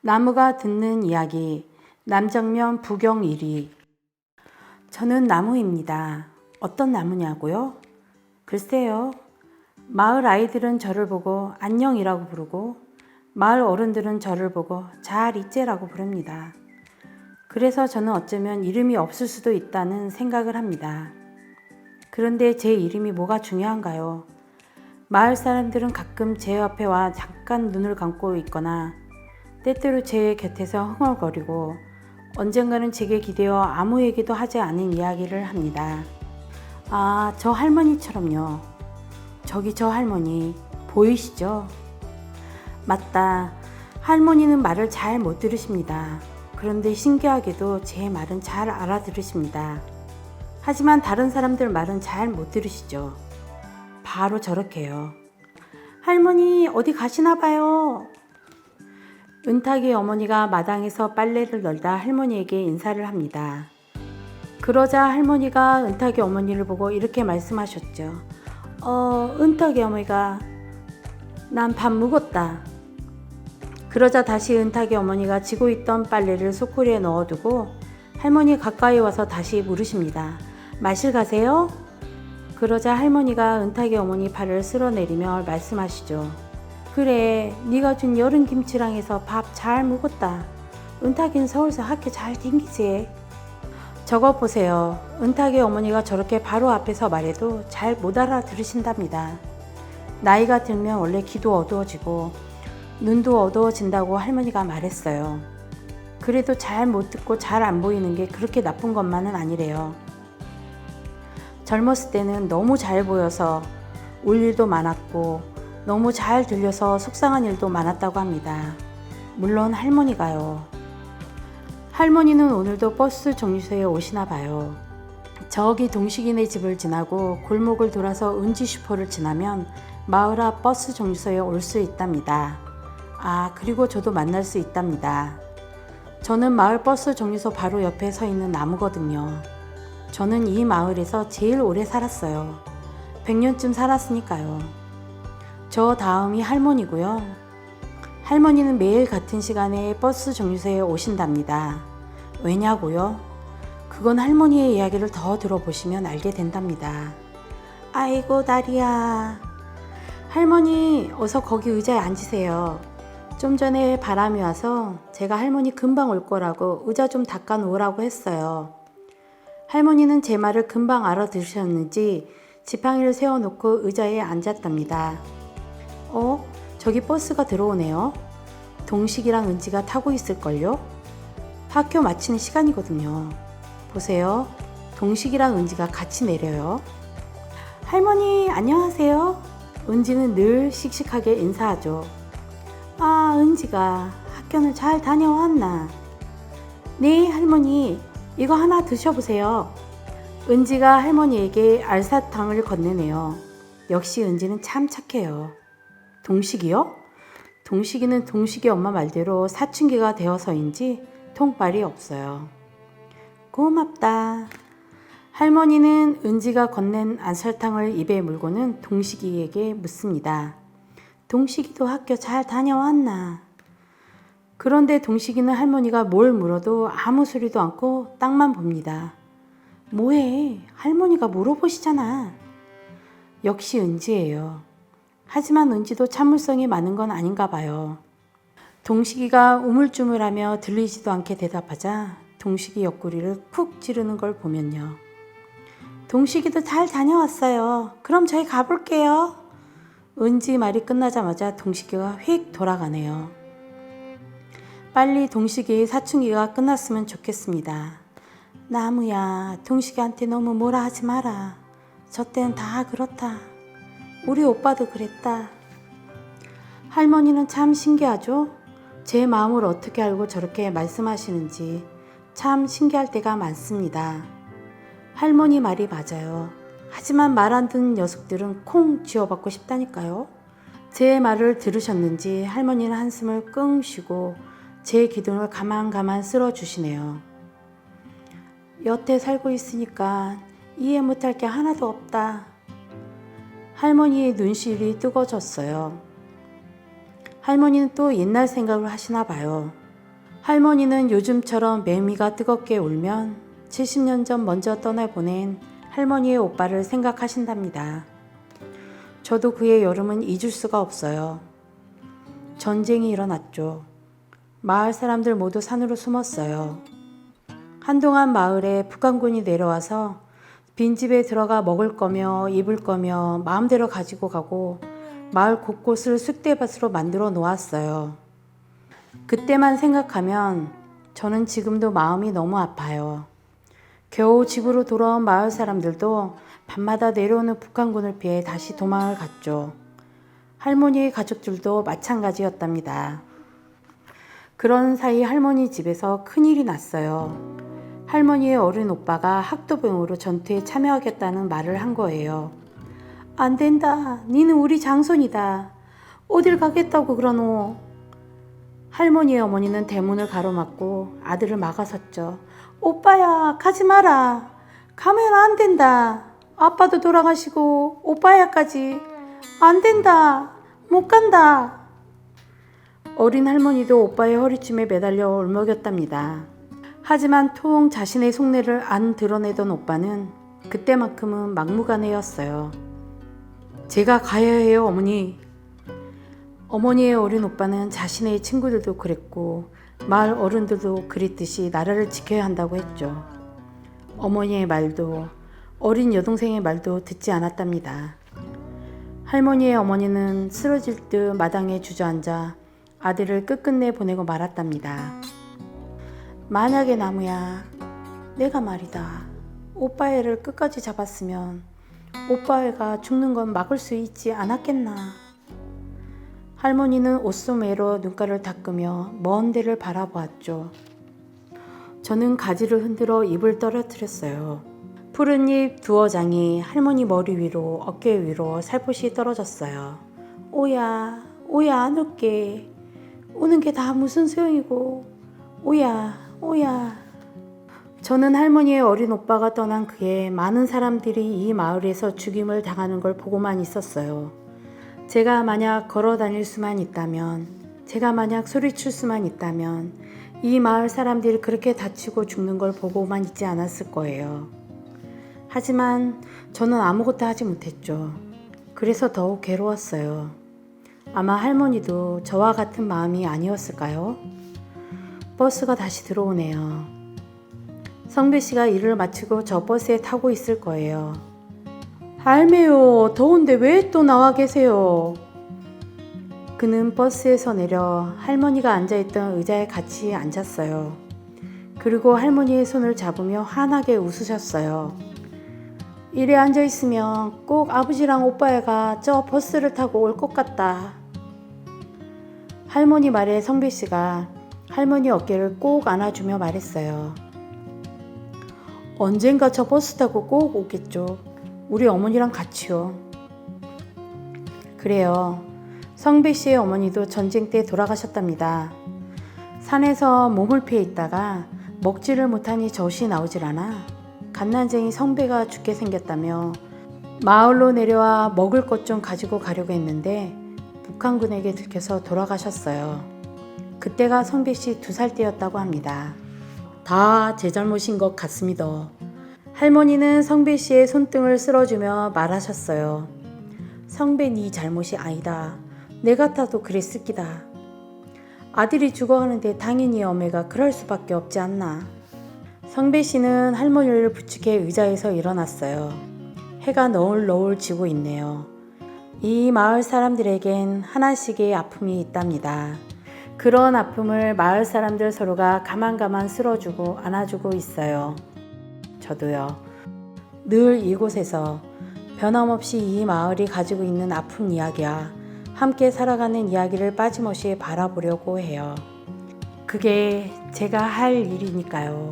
나무가 듣는 이야기, 남정면 부경 1위. 저는 나무입니다. 어떤 나무냐고요? 글쎄요. 마을 아이들은 저를 보고 안녕이라고 부르고 마을 어른들은 저를 보고 잘 있제라고 부릅니다. 그래서 저는 어쩌면 이름이 없을 수도 있다는 생각을 합니다. 그런데 제 이름이 뭐가 중요한가요? 마을 사람들은 가끔 제 옆에 와 잠깐 눈을 감고 있거나 때때로 제 곁에서 흥얼거리고 언젠가는 제게 기대어 아무 얘기도 하지 않은 이야기를 합니다. 아, 저 할머니처럼요. 저기 저 할머니 보이시죠? 맞다. 할머니는 말을 잘 못 들으십니다. 그런데 신기하게도 제 말은 잘 알아들으십니다. 하지만 다른 사람들 말은 잘 못 들으시죠. 바로 저렇게요. 할머니 어디 가시나 봐요. 은탁이 어머니가 마당에서 빨래를 널다 할머니에게 인사를 합니다. 그러자 할머니가 은탁이 어머니를 보고 이렇게 말씀하셨죠. 은탁이 어머니가 난 밥 묵었다. 그러자 다시 은탁이 어머니가 지고 있던 빨래를 소쿠리에 넣어두고 할머니 가까이 와서 다시 물으십니다. 마실 가세요? 그러자 할머니가 은탁이 어머니 팔을 쓸어내리며 말씀하시죠. 그래, 네가 준 여름 김치랑 해서 밥 잘 묵었다. 은탁이는 서울서 학교 잘 댕기지. 저거 보세요. 은탁이 어머니가 저렇게 바로 앞에서 말해도 잘 못 알아들으신답니다. 나이가 들면 원래 귀도 어두워지고 눈도 어두워진다고 할머니가 말했어요. 그래도 잘 못 듣고 잘 안 보이는 게 그렇게 나쁜 것만은 아니래요. 젊었을 때는 너무 잘 보여서 울 일도 많았고 너무 잘 들려서 속상한 일도 많았다고 합니다. 물론 할머니가요. 할머니는 오늘도 버스 정류소에 오시나 봐요. 저기 동식이네 집을 지나고 골목을 돌아서 은지 슈퍼를 지나면 마을 앞 버스 정류소에 올 수 있답니다. 아, 그리고 저도 만날 수 있답니다. 저는 마을 버스 정류소 바로 옆에 서 있는 나무거든요. 저는 이 마을에서 제일 오래 살았어요. 100년쯤 살았으니까요. 저 다음이 할머니고요. 할머니는 매일 같은 시간에 버스 정류소에 오신답니다. 왜냐고요? 그건 할머니의 이야기를 더 들어보시면 알게 된답니다. 아이고 다리야. 할머니 어서 거기 의자에 앉으세요. 좀 전에 바람이 와서 제가 할머니 금방 올 거라고 의자 좀 닦아 놓으라고 했어요. 할머니는 제 말을 금방 알아들으셨는지 지팡이를 세워놓고 의자에 앉았답니다. 저기 버스가 들어오네요. 동식이랑 은지가 타고 있을걸요? 학교 마치는 시간이거든요. 보세요. 동식이랑 은지가 같이 내려요. 할머니 안녕하세요. 은지는 늘 씩씩하게 인사하죠. 아, 은지가 학교는 잘 다녀왔나? 네, 할머니. 이거 하나 드셔보세요. 은지가 할머니에게 알사탕을 건네네요. 역시 은지는 참 착해요. 동식이요? 동식이는 동식이 엄마 말대로 사춘기가 되어서인지 통발이 없어요. 고맙다. 할머니는 은지가 건넨 알사탕을 입에 물고는 동식이에게 묻습니다. 동식이도 학교 잘 다녀왔나? 그런데 동식이는 할머니가 뭘 물어도 아무 소리도 않고 땅만 봅니다. 뭐해? 할머니가 물어보시잖아. 역시 은지예요. 하지만 은지도 참을성이 많은 건 아닌가 봐요. 동식이가 우물쭈물하며 들리지도 않게 대답하자 동식이 옆구리를 쿡 찌르는 걸 보면요. 동식이도 잘 다녀왔어요. 그럼 저희 가볼게요. 은지 말이 끝나자마자 동식이가 휙 돌아가네요. 빨리 동식이의 사춘기가 끝났으면 좋겠습니다. 나무야, 동식이한테 너무 뭐라 하지 마라. 저 때는 다 그렇다. 우리 오빠도 그랬다. 할머니는 참 신기하죠? 제 마음을 어떻게 알고 저렇게 말씀하시는지 참 신기할 때가 많습니다. 할머니 말이 맞아요. 하지만 말 안 듣는 녀석들은 콩 쥐어받고 싶다니까요. 제 말을 들으셨는지 할머니는 한숨을 끙 쉬고 제 기둥을 가만가만 쓸어주시네요. 여태 살고 있으니까 이해 못할 게 하나도 없다. 할머니의 눈시울이 뜨거워졌어요. 할머니는 또 옛날 생각을 하시나 봐요. 할머니는 요즘처럼 매미가 뜨겁게 울면 70년 전 먼저 떠나보낸 할머니의 오빠를 생각하신답니다. 저도 그의 여름은 잊을 수가 없어요. 전쟁이 일어났죠. 마을 사람들 모두 산으로 숨었어요. 한동안 마을에 북한군이 내려와서 빈집에 들어가 먹을 거며 입을 거며 마음대로 가지고 가고 마을 곳곳을 쑥대밭으로 만들어 놓았어요. 그때만 생각하면 저는 지금도 마음이 너무 아파요. 겨우 집으로 돌아온 마을 사람들도 밤마다 내려오는 북한군을 피해 다시 도망을 갔죠. 할머니의 가족들도 마찬가지였답니다. 그런 사이 할머니 집에서 큰일이 났어요. 할머니의 어린 오빠가 학도병으로 전투에 참여하겠다는 말을 한 거예요. 안 된다. 니는 우리 장손이다. 어딜 가겠다고 그러노. 할머니의 어머니는 대문을 가로막고 아들을 막아섰죠. 오빠야, 가지 마라. 가면 안 된다. 아빠도 돌아가시고 오빠야까지. 안 된다. 못 간다. 어린 할머니도 오빠의 허리춤에 매달려 울먹였답니다. 하지만 통 자신의 속내를 안 드러내던 오빠는 그때만큼은 막무가내였어요. 제가 가야 해요, 어머니. 어머니의 어린 오빠는 자신의 친구들도 그랬고 마을 어른들도 그랬듯이 나라를 지켜야 한다고 했죠. 어머니의 말도 어린 여동생의 말도 듣지 않았답니다. 할머니의 어머니는 쓰러질 듯 마당에 주저앉아 아들을 끝끝내 보내고 말았답니다. 만약에 나무야, 내가 말이다. 오빠 애를 끝까지 잡았으면 오빠 애가 죽는 건 막을 수 있지 않았겠나. 할머니는 옷소매로 눈가를 닦으며 먼 데를 바라보았죠. 저는 가지를 흔들어 입을 떨어뜨렸어요. 푸른 잎 두어 장이 할머니 머리 위로 어깨 위로 살포시 떨어졌어요. 오야, 오야 안 울게. 우는 게 다 무슨 소용이고. 오야, 오야. 저는 할머니의 어린 오빠가 떠난 그에 많은 사람들이 이 마을에서 죽임을 당하는 걸 보고만 있었어요. 제가 만약 걸어 다닐 수만 있다면, 제가 만약 소리칠 수만 있다면 이 마을 사람들이 그렇게 다치고 죽는 걸 보고만 있지 않았을 거예요. 하지만 저는 아무것도 하지 못했죠. 그래서 더욱 괴로웠어요. 아마 할머니도 저와 같은 마음이 아니었을까요? 버스가 다시 들어오네요. 성배 씨가 일을 마치고 저 버스에 타고 있을 거예요. 할매요, 더운데 왜 또 나와 계세요? 그는 버스에서 내려 할머니가 앉아있던 의자에 같이 앉았어요. 그리고 할머니의 손을 잡으며 환하게 웃으셨어요. 이래 앉아있으면 꼭 아버지랑 오빠애가 저 버스를 타고 올 것 같다. 할머니 말에 성배 씨가 할머니 어깨를 꼭 안아주며 말했어요. 언젠가 저 버스 타고 꼭 오겠죠. 우리 어머니랑 같이요. 그래요. 성배 씨의 어머니도 전쟁 때 돌아가셨답니다. 산에서 몸을 피해 있다가 먹지를 못하니 젖이 나오질 않아 갓난쟁이 성배가 죽게 생겼다며 마을로 내려와 먹을 것 좀 가지고 가려고 했는데 북한군에게 들켜서 돌아가셨어요. 그때가 성배 씨 2살 때였다고 합니다. 다 제 잘못인 것 같습니다. 할머니는 성배 씨의 손등을 쓸어주며 말하셨어요. 성배 네 잘못이 아니다. 내 같아도 그랬을 기다. 아들이 죽어가는데 당연히 어매가 그럴 수밖에 없지 않나. 성배 씨는 할머니를 부축해 의자에서 일어났어요. 해가 너울너울 지고 있네요. 이 마을 사람들에겐 하나씩의 아픔이 있답니다. 그런 아픔을 마을 사람들 서로가 가만가만 쓸어주고 안아주고 있어요. 저도요. 늘 이곳에서 변함없이 이 마을이 가지고 있는 아픈 이야기와 함께 살아가는 이야기를 빠짐없이 바라보려고 해요. 그게 제가 할 일이니까요.